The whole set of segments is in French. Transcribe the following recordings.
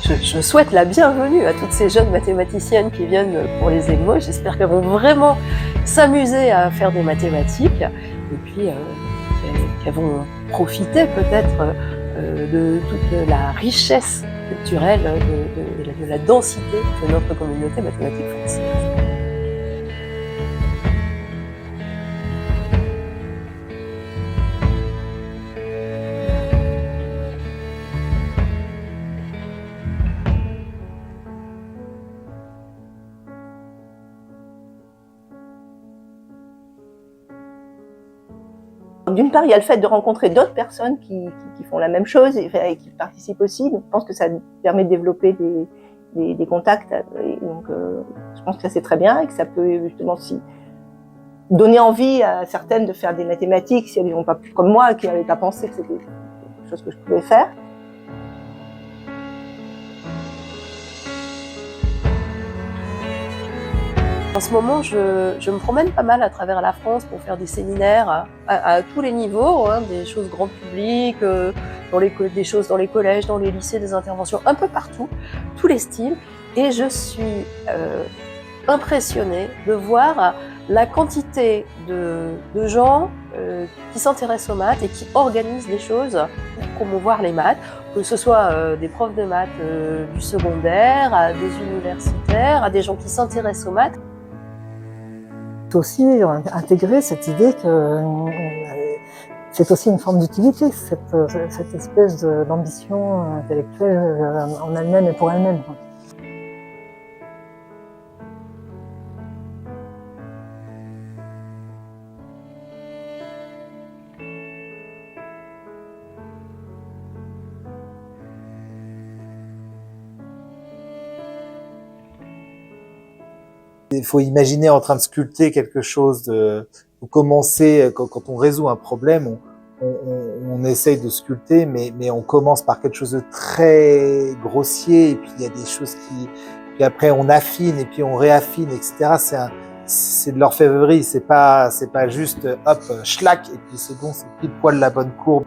Je souhaite la bienvenue à toutes ces jeunes mathématiciennes qui viennent pour les EGMO. J'espère qu'elles vont vraiment s'amuser à faire des mathématiques et puis qu'elles vont profiter peut-être de toute la richesse culturelle, de la densité de notre communauté mathématique française. D'une part, il y a le fait de rencontrer d'autres personnes qui font la même chose et qui participent aussi. Donc, je pense que ça permet de développer des contacts. Et donc, je pense que ça c'est très bien et que ça peut justement aussi donner envie à certaines de faire des mathématiques si elles n'ont pas pu, comme moi, qui n'avaient pas pensé que c'était quelque chose que je pouvais faire. En ce moment, je me promène pas mal à travers la France pour faire des séminaires à tous les niveaux, hein, des choses grand public, des choses dans les collèges, dans les lycées, des interventions un peu partout, tous les styles. Et je suis impressionnée de voir la quantité de gens qui s'intéressent aux maths et qui organisent des choses pour promouvoir les maths, que ce soit des profs de maths du secondaire, à des universitaires, à des gens qui s'intéressent aux maths. Aussi intégrer cette idée que c'est aussi une forme d'utilité, cette espèce d'ambition intellectuelle en elle-même et pour elle-même. Il faut imaginer en train de sculpter quelque chose, de commencer, quand on résout un problème, on essaye de sculpter, mais on commence par quelque chose de très grossier, et puis il y a des choses puis après on affine, et puis on réaffine, etc. C'est de l'orfèvrerie, c'est pas juste hop, schlac, et puis c'est bon, c'est pile poil la bonne courbe.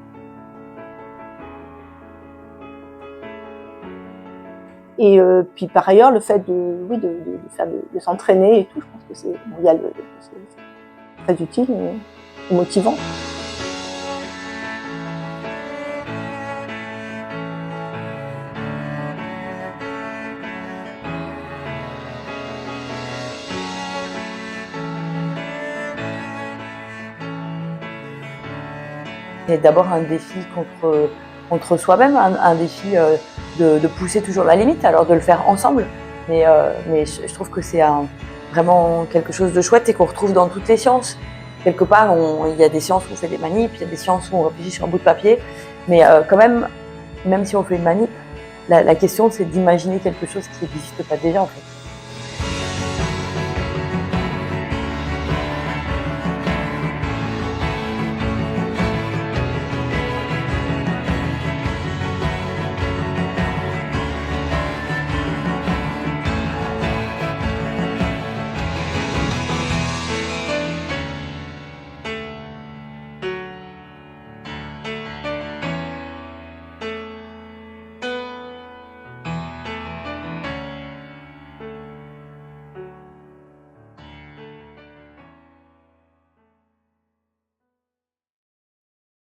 Et puis par ailleurs, le fait de s'entraîner et tout, je pense que c'est très utile et motivant. C'est d'abord un défi contre soi-même, un défi de pousser toujours la limite, alors de le faire ensemble. Mais je trouve que c'est vraiment quelque chose de chouette et qu'on retrouve dans toutes les sciences. Quelque part, il y a des sciences où on fait des manips, il y a des sciences où on réfléchit sur un bout de papier. Mais quand même si on fait une manip, la question c'est d'imaginer quelque chose qui n'existe pas déjà en fait.